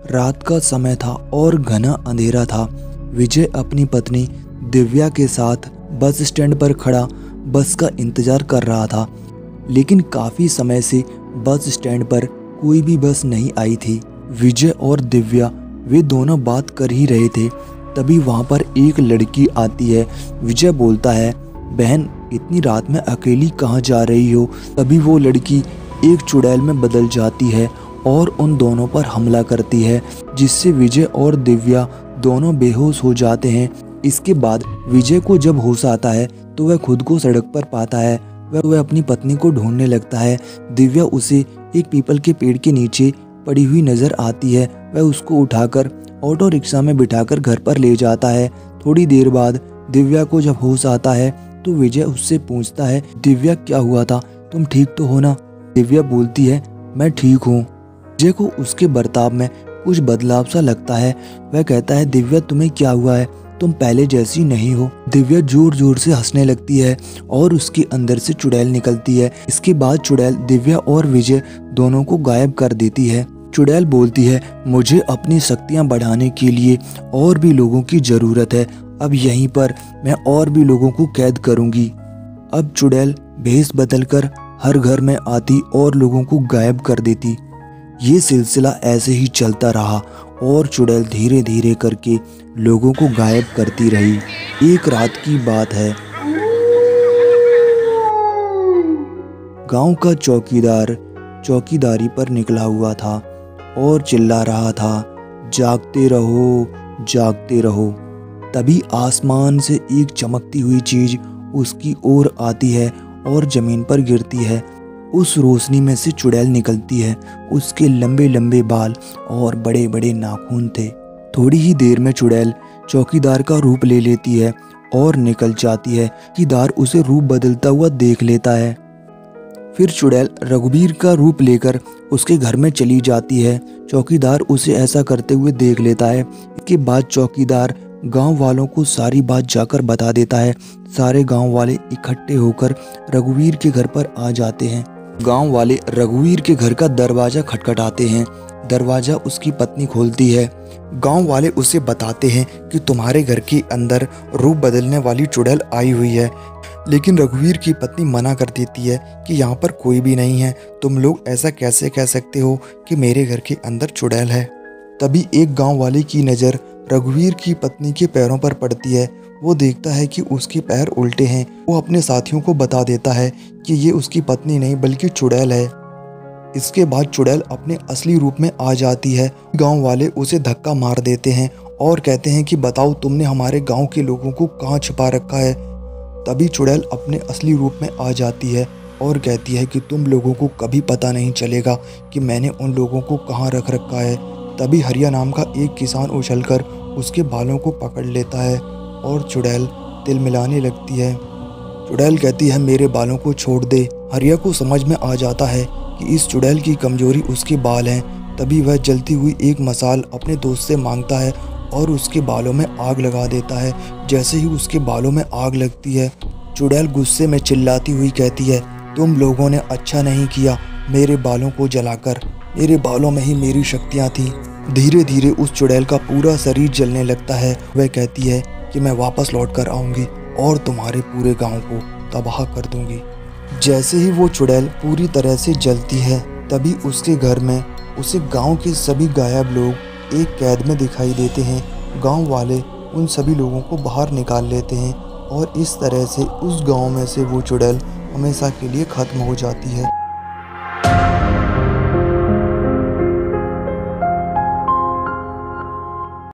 रात का समय था और घना अंधेरा था। विजय अपनी पत्नी दिव्या के साथ बस स्टैंड पर खड़ा बस का इंतजार कर रहा था, लेकिन काफ़ी समय से बस स्टैंड पर कोई भी बस नहीं आई थी। विजय और दिव्या वे दोनों बात कर ही रहे थे, तभी वहाँ पर एक लड़की आती है। विजय बोलता है, बहन इतनी रात में अकेली कहाँ जा रही हो? तभी वो लड़की एक चुड़ैल में बदल जाती है और उन दोनों पर हमला करती है, जिससे विजय और दिव्या दोनों बेहोश हो जाते हैं। इसके बाद विजय को जब होश आता है तो वह खुद को सड़क पर पाता है। वह अपनी पत्नी को ढूंढने लगता है। दिव्या उसे एक पीपल के पेड़ के नीचे पड़ी हुई नजर आती है। वह उसको उठाकर ऑटो रिक्शा में बिठाकर घर पर ले जाता है। थोड़ी देर बाद दिव्या को जब होश आता है तो विजय उससे पूछता है, दिव्या क्या हुआ था? तुम ठीक तो हो ना? दिव्या बोलती है, मैं ठीक हूँ। विजय को उसके बर्ताव में कुछ बदलाव सा लगता है। वह कहता है, दिव्या तुम्हें क्या हुआ है? तुम पहले जैसी नहीं हो। दिव्या जोर जोर से हंसने लगती है और उसके अंदर से चुड़ैल निकलती है। इसके बाद चुड़ैल दिव्या और विजय दोनों को गायब कर देती है। चुड़ैल बोलती है, मुझे अपनी शक्तियाँ बढ़ाने के लिए और भी लोगों की ज़रूरत है। अब यहीं पर मैं और भी लोगों को कैद करूँगी। अब चुड़ैल भेष बदलकर हर घर में आती और लोगों को गायब कर देती। ये सिलसिला ऐसे ही चलता रहा और चुड़ैल धीरे धीरे करके लोगों को गायब करती रही। एक रात की बात है, गांव का चौकीदार चौकीदारी पर निकला हुआ था और चिल्ला रहा था, जागते रहो, जागते रहो। तभी आसमान से एक चमकती हुई चीज उसकी ओर आती है और जमीन पर गिरती है। उस रोशनी में से चुड़ैल निकलती है। उसके लंबे लंबे बाल और बड़े बड़े नाखून थे। थोड़ी ही देर में चुड़ैल चौकीदार का रूप ले लेती है और निकल जाती है। चौकीदार उसे रूप बदलता हुआ देख लेता है। फिर चुड़ैल रघुवीर का रूप लेकर उसके घर में चली जाती है। चौकीदार उसे ऐसा करते हुए देख लेता है। इसके बाद चौकीदार गांव वालों को सारी बात जाकर बता देता है। सारे गांव वाले इकट्ठे होकर रघुवीर के घर पर आ जाते हैं। गांव वाले रघुवीर के घर का दरवाजा खटखटाते हैं। दरवाजा उसकी पत्नी खोलती है। गांव वाले उसे बताते हैं कि तुम्हारे घर के अंदर रूप बदलने वाली चुड़ैल आई हुई है। लेकिन रघुवीर की पत्नी मना कर देती है कि यहाँ पर कोई भी नहीं है। तुम लोग ऐसा कैसे कह सकते हो कि मेरे घर के अंदर चुड़ैल है? तभी एक गांव वाले की नज़र रघुवीर की पत्नी के पैरों पर पड़ती है। वो देखता है कि उसके पैर उल्टे हैं। वो अपने साथियों को बता देता है कि ये उसकी पत्नी नहीं बल्कि चुड़ैल है। इसके बाद चुड़ैल अपने असली रूप में आ जाती है। गांव वाले उसे धक्का मार देते हैं और कहते हैं कि बताओ तुमने हमारे गांव के लोगों को कहाँ छिपा रखा है? तभी चुड़ैल अपने असली रूप में आ जाती है और कहती है कि तुम लोगों को कभी पता नहीं चलेगा कि मैंने उन लोगों को कहाँ रख रखा है। तभी हरिया नाम का एक किसान उछलकर उसके बालों को पकड़ लेता है और चुड़ैल तिल मिलाने लगती है। चुड़ैल कहती है, मेरे बालों को छोड़ दे। हरिया को समझ में आ जाता है कि इस चुड़ैल की कमजोरी उसके बाल हैं। तभी वह जलती हुई एक मसाल अपने दोस्त से मांगता है और उसके बालों में आग लगा देता है। जैसे ही उसके बालों में आग लगती है, चुड़ैल गुस्से में चिल्लाती हुई कहती है, तुम लोगों ने अच्छा नहीं किया मेरे बालों को जलाकर। मेरे बालों में ही मेरी शक्तियाँ थीं। धीरे धीरे उस चुड़ैल का पूरा शरीर जलने लगता है। वह कहती है कि मैं वापस लौट कर आऊँगी और तुम्हारे पूरे गांव को तबाह कर दूंगी। जैसे ही वो चुड़ैल पूरी तरह से जलती है, तभी उसके घर में उसे गांव के सभी गायब लोग एक कैद में दिखाई देते हैं। गांव वाले उन सभी लोगों को बाहर निकाल लेते हैं और इस तरह से उस गांव में से वो चुड़ैल हमेशा के लिए ख़त्म हो जाती है।